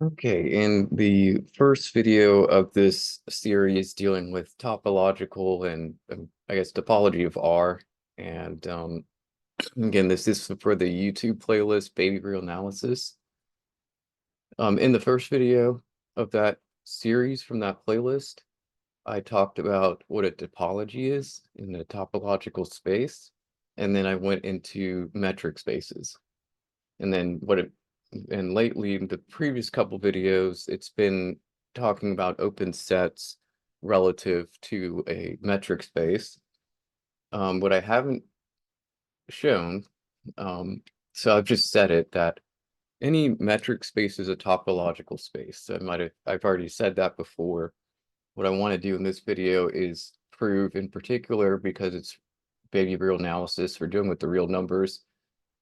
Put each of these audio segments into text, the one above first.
Okay, in the first video of this series dealing with topological and I guess topology of R, and again, this is for the YouTube playlist Baby Real Analysis. In the first video of that series from that playlist, I talked about what a topology is in the topological space, and then I went into metric spaces. And then and lately, in the previous couple videos, it's been talking about open sets relative to a metric space. What I haven't shown, um, so I've just said it, that any metric space is a topological space. I've already said that before. What I want to do in this video is prove in particular, because it's baby real analysis, we're dealing with the real numbers.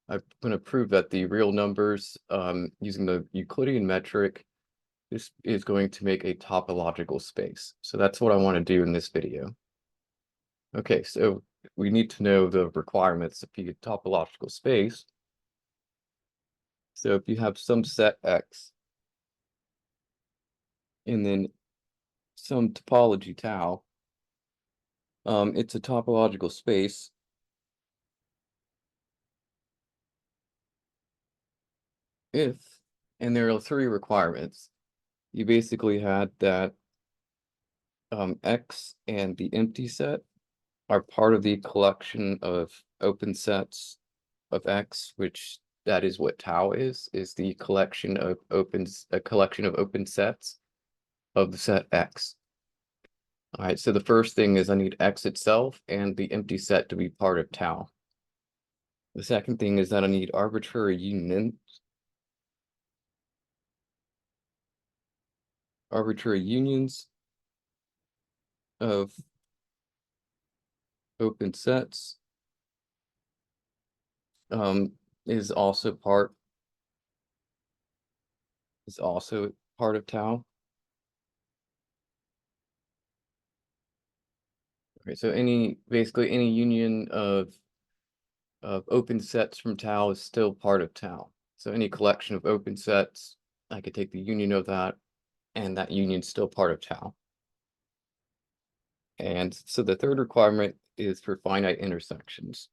I'm going to prove that the real numbers, using the Euclidean metric, this is going to make a topological space. So that's what I want to do in this video. Okay, so we need to know the requirements to be a topological space. So if you have some set X, and then some topology tau, it's a topological space if, and there are three requirements. You basically had that X and the empty set are part of the collection of open sets of X, which that is what tau is the collection of a collection of open sets of the set X. All right, so the first thing is I need X itself and the empty set to be part of tau. The second thing is that I need arbitrary unions of open sets is also part of tau. Okay, so basically any union of open sets from tau is still part of tau. So any collection of open sets, I could take the union of that, and that union is still part of tau. And so the third requirement is for finite intersections.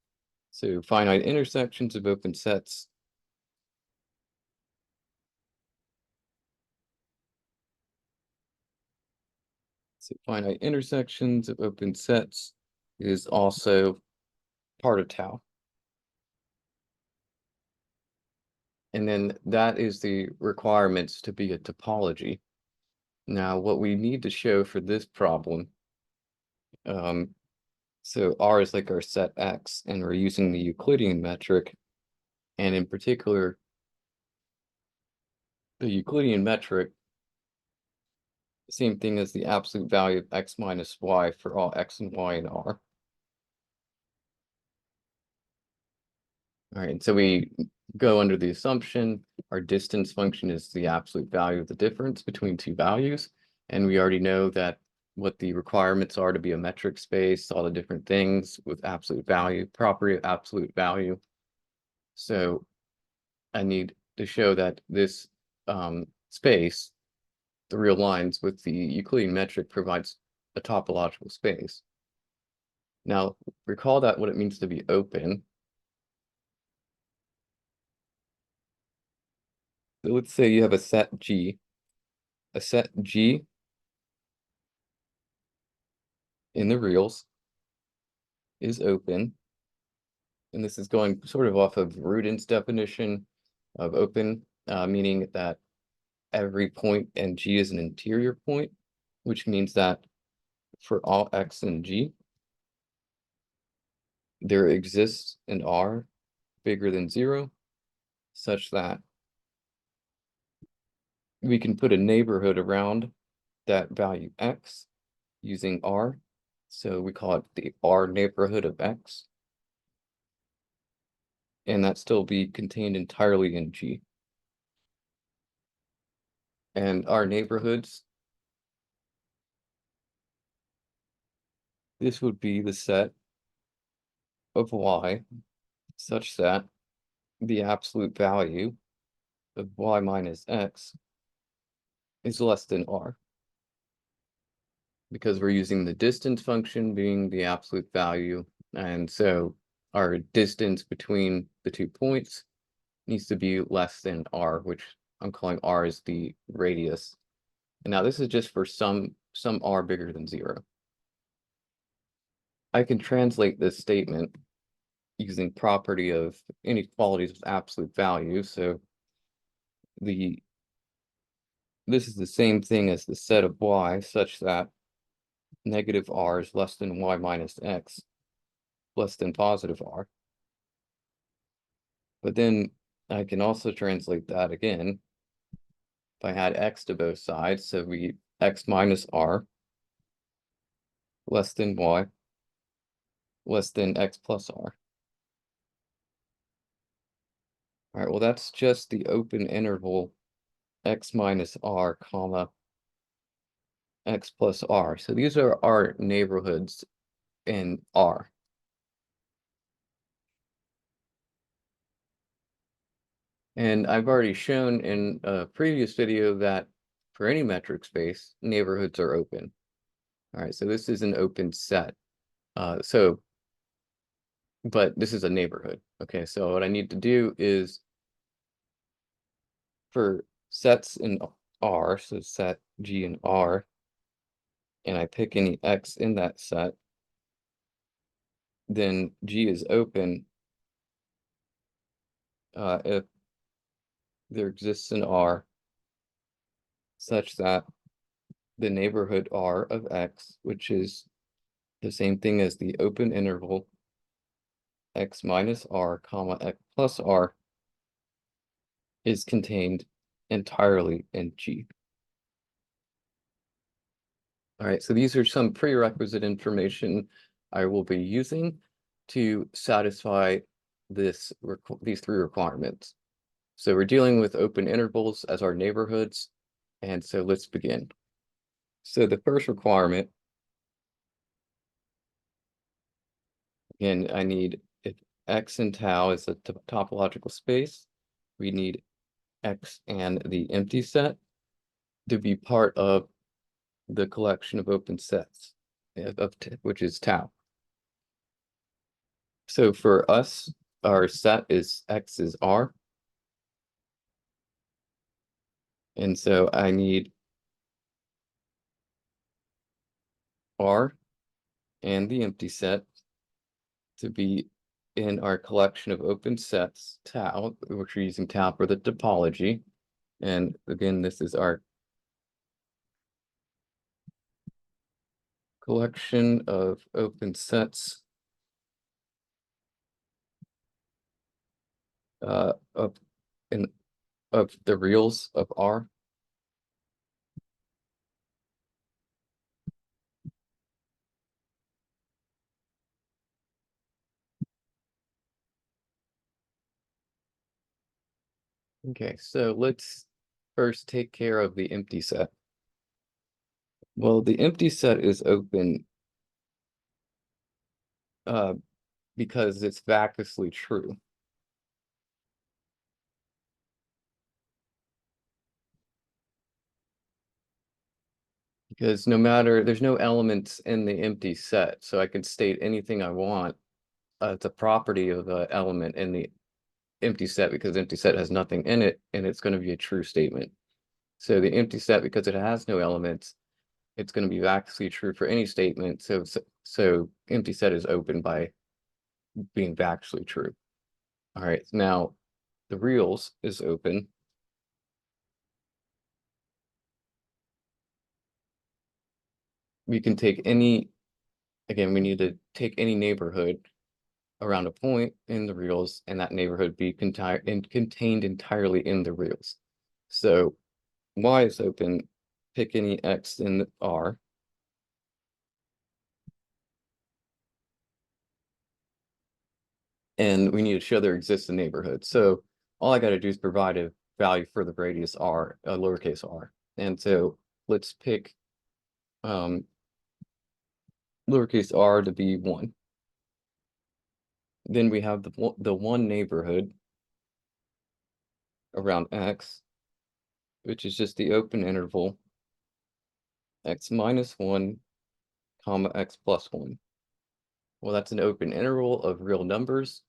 So finite intersections of open sets. So finite intersections of open sets is also part of tau. And then that is the requirements to be a topology. Now, what we need to show for this problem, so R is like our set X, and we're using the Euclidean metric, and in particular, the Euclidean metric, same thing as the absolute value of X minus Y for all X and Y in R. All right, so we go under the assumption our distance function is the absolute value of the difference between two values. And we already know that what the requirements are to be a metric space, all the different things with absolute value, property of absolute value. So I need to show that this space, the real lines with the Euclidean metric, provides a topological space. Now, recall that what it means to be open. So let's say you have a set G. A set G in the reals is open. And this is going sort of off of Rudin's definition of open, meaning that every point in G is an interior point, which means that for all X in G, there exists an R bigger than 0, such that we can put a neighborhood around that value X using R. So we call it the R neighborhood of X. And that still be contained entirely in G. And our neighborhoods, this would be the set of Y such that the absolute value of Y minus X is less than R, because we're using the distance function being the absolute value. And so our distance between the 2 points needs to be less than R, which I'm calling R as the radius. And now this is just for some R bigger than 0. I can translate this statement using property of inequalities with absolute value. So this is the same thing as the set of y, such that negative R is less than y minus x, less than positive R. But then I can also translate that again if I add x to both sides. So we x minus R less than y less than x plus R. All right, well, that's just the open interval x minus R comma x plus R. So these are our neighborhoods in R. And I've already shown in a previous video that for any metric space, neighborhoods are open. All right, so this is an open set. But this is a neighborhood. Okay, so what I need to do is for sets in R, so set G in R, and I pick any X in that set, then G is open if there exists an R such that the neighborhood R of X, which is the same thing as the open interval X minus R comma X plus R, is contained entirely in G. All right, so these are some prerequisite information I will be using to satisfy these 3 requirements. So we're dealing with open intervals as our neighborhoods, and so let's begin. So the first requirement, again, I need, if X and tau is a topological space, we need X and the empty set to be part of the collection of open sets, which is tau. So for us, our set is X is R. And so I need R and the empty set to be in our collection of open sets, tau, which we're using tau for the topology. And again, this is our collection of open sets of the reals of R. Okay, so let's first take care of the empty set. Well, the empty set is open because it's vacuously true. Because there's no elements in the empty set, so I can state anything I want. It's a property of the element in the empty set because the empty set has nothing in it, and it's going to be a true statement. So the empty set, because it has no elements, it's going to be vacuously true for any statement. So empty set is open by being vacuously true. All right, now the reals is open. We can take any, again, we need to take any neighborhood around a point in the reals, and that neighborhood be contained entirely in the reals. So Y is open, pick any X in R. And we need to show there exists a neighborhood. So all I got to do is provide a value for the radius R, lowercase r. And so let's pick lowercase r to be 1. Then we have the one neighborhood around X, which is just the open interval x minus 1, comma x plus 1. Well, that's an open interval of real numbers,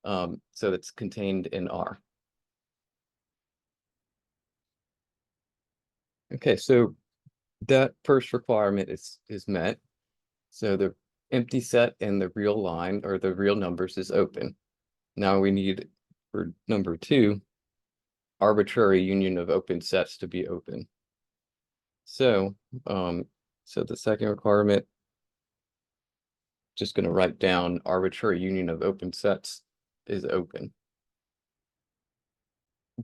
so it's contained in R. Okay, so that first requirement is met. So the empty set and the real line, or the real numbers, is open. Now we need, for number 2, arbitrary union of open sets to be open. So, so the second requirement, just going to write down arbitrary union of open sets is open.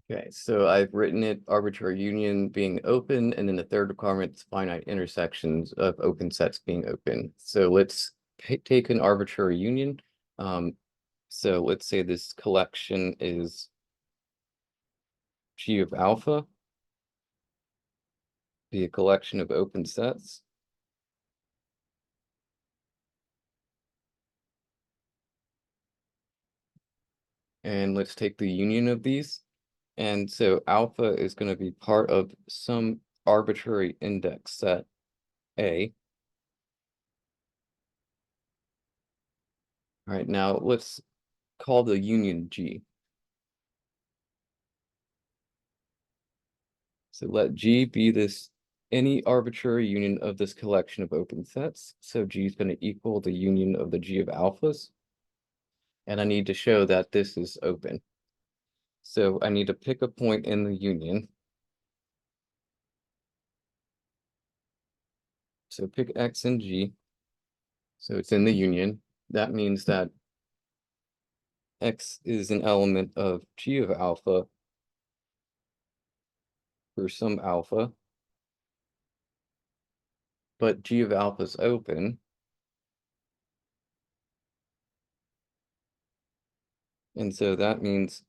Okay, so I've written it arbitrary union being open, and then the third requirement is finite intersections of open sets being open. So let's take an arbitrary union. So let's say this collection is G of alpha, be a collection of open sets. And let's take the union of these. And so alpha is going to be part of some arbitrary index set A. All right, now let's call the union G. So let G be this any arbitrary union of this collection of open sets. So G is going to equal the union of the G of alphas. And I need to show that this is open. So I need to pick a point in the union. So pick X and G. So it's in the union. That means that X is an element of G of alpha for some alpha, but G of alpha is open. And so that means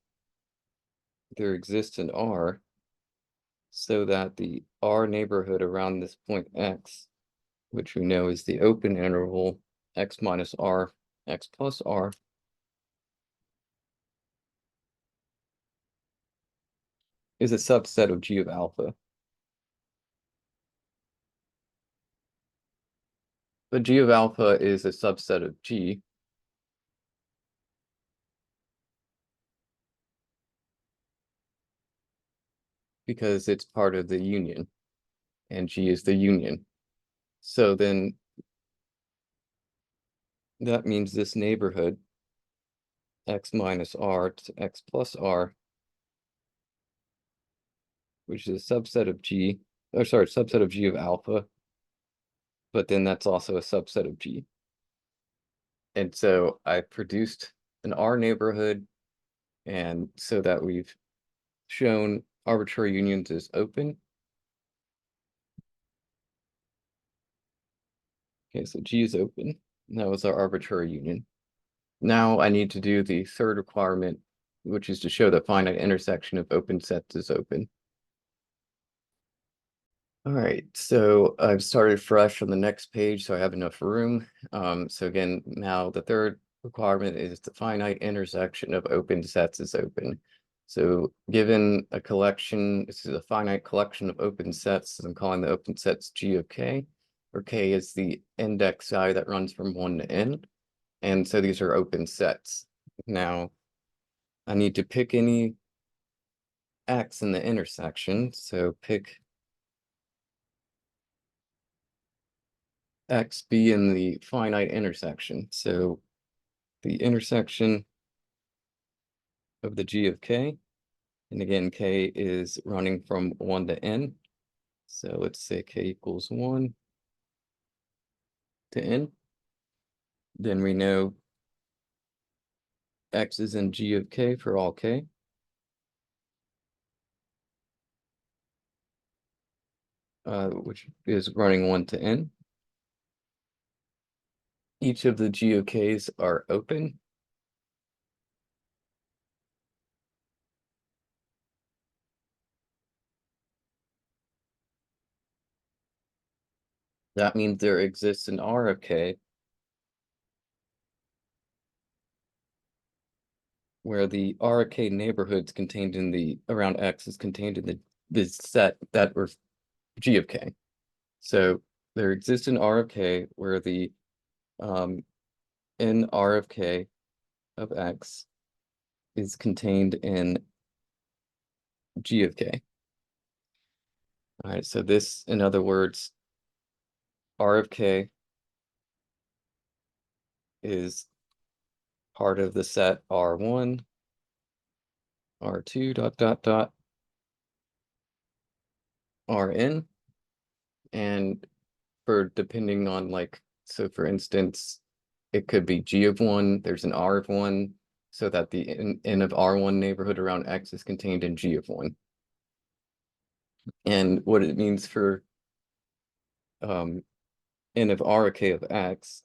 there exists an R so that the R neighborhood around this point X, which we know is the open interval X minus R, X plus R, is a subset of G of alpha. But G of alpha is a subset of G. Because it's part of the union, and G is the union. So then that means this neighborhood, X minus R to X plus R, which is a subset of G, or sorry, subset of G of alpha, but then that's also a subset of G. And so I produced an R neighborhood, and so that we've shown arbitrary unions is open. Okay, so G is open. That was our arbitrary union. Now I need to do the third requirement, which is to show that finite intersection of open sets is open. All right, so I've started fresh on the next page, so I have enough room. So again, now the third requirement is the finite intersection of open sets is open. So given a collection, this is a finite collection of open sets, I'm calling the open sets G of K, where K is the index I that runs from 1 to n. And so these are open sets. Now, I need to pick any X in the intersection, so pick X be in the finite intersection. So the intersection of the G of K, and again, K is running from 1 to n. So let's say K equals 1 to n. Then we know X is in G of K for all K. Which is running 1 to n. Each of the G of Ks are open. That means there exists an R of K where the R of K neighborhoods contained in the around X is contained in the this set that we're G of K. So there exists an R of K where the in R of K of X is contained in G of K. All right, so this, in other words, R of K is part of the set R1, R2 dot dot dot Rn. And for depending on like, so for instance, it could be G of 1, there's an R of 1, so that the N of R1 neighborhood around X is contained in G of 1. And what it means for N of R of K of X,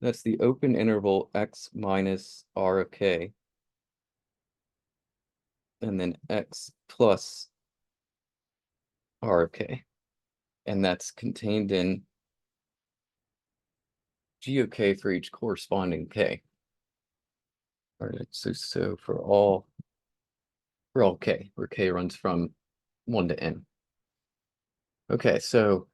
that's the open interval X minus R of K, and then X plus R of K. And that's contained in G of K for each corresponding K. All right, so for all K, where K runs from 1 to N. Okay, so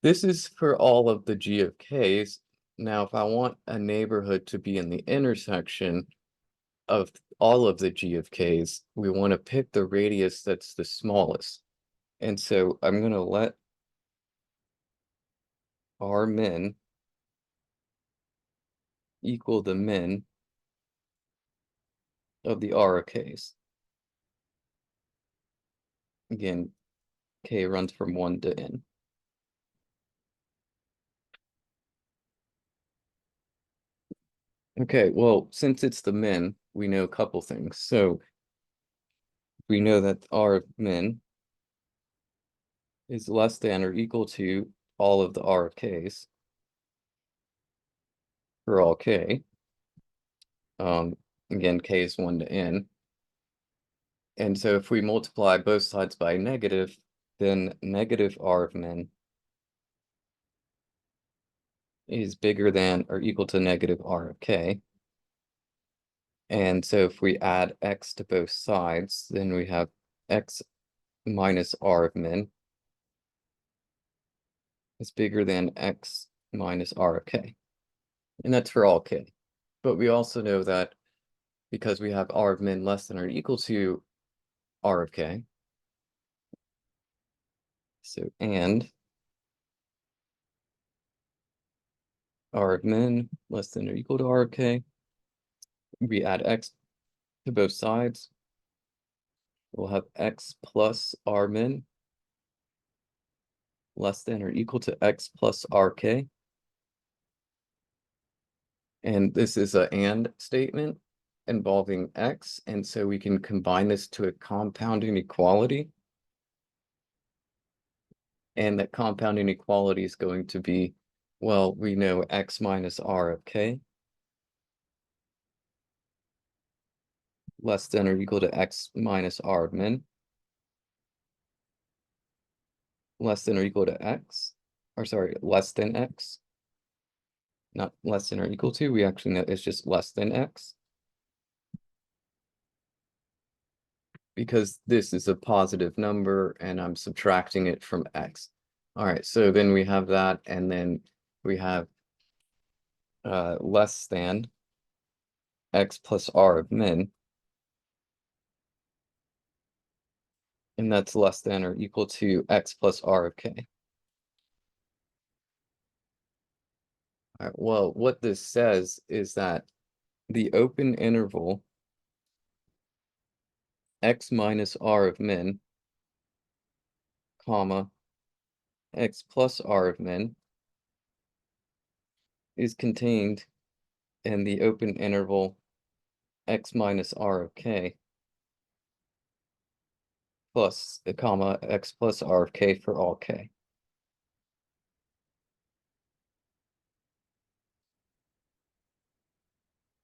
this is for all of the G of Ks. Now, if I want a neighborhood to be in the intersection of all of the G of Ks, we want to pick the radius that's the smallest. And so I'm going to let R min equal the min of the R of Ks. Again, K runs from 1 to N. Okay, well, since it's the min, we know a couple things. So we know that R of min is less than or equal to all of the R of Ks for all K. Again, K is 1 to N. And so if we multiply both sides by negative, then negative R of min is bigger than or equal to negative R of K. And so if we add X to both sides, then we have X minus R of min is bigger than X minus R of K. And that's for all K. But we also know that because we have R of min less than or equal to R of K, so and R of min less than or equal to R of K, we add X to both sides, we'll have X plus R min less than or equal to X plus RK. And this is an AND statement involving X, and so we can combine this to a compound inequality. And that compound inequality is going to be, well, we know X minus R of K less than or equal to X minus R of min less than or equal to X, or sorry, less than X, not less than or equal to, we actually know it's just less than X. Because this is a positive number and I'm subtracting it from X. All right, so then we have that, and then we have less than X plus R of min. And that's less than or equal to X plus R of K. All right, well, what this says is that the open interval X minus R of min, comma, X plus R of min is contained in the open interval X minus R of K plus, comma, X plus R of K for all K.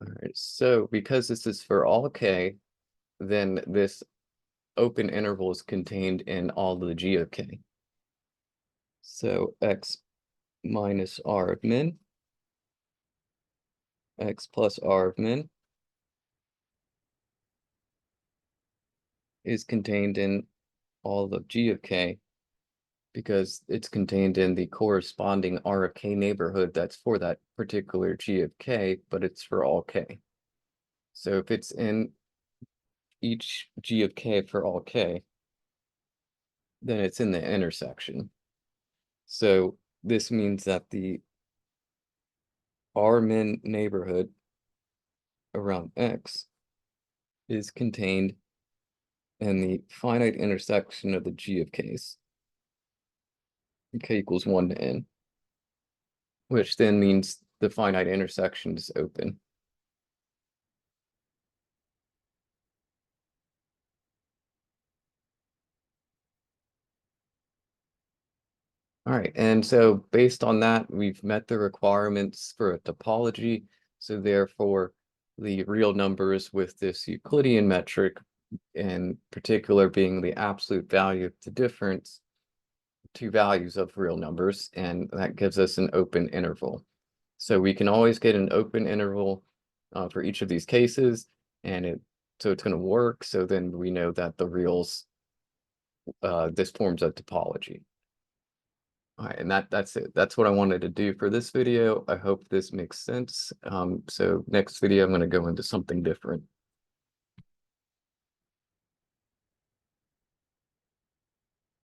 All right, so because this is for all K, then this open interval is contained in all the G of K. So X minus R of min, X plus R of min, is contained in all of G of K because it's contained in the corresponding R of K neighborhood that's for that particular G of K, but it's for all K. So if it's in each G of K for all K, then it's in the intersection. So this means that the R-min neighborhood around X is contained in the finite intersection of the G of Ks. K equals 1 to n, which then means the finite intersection is open. All right, and so based on that, we've met the requirements for a topology. So therefore, the real numbers with this Euclidean metric, in particular being the absolute value of the difference, two values of real numbers, and that gives us an open interval. So we can always get an open interval for each of these cases, and so it's going to work. So then we know that the reals, this forms a topology. All right, and that's it. That's what I wanted to do for this video. I hope this makes sense. So next video, I'm going to go into something different.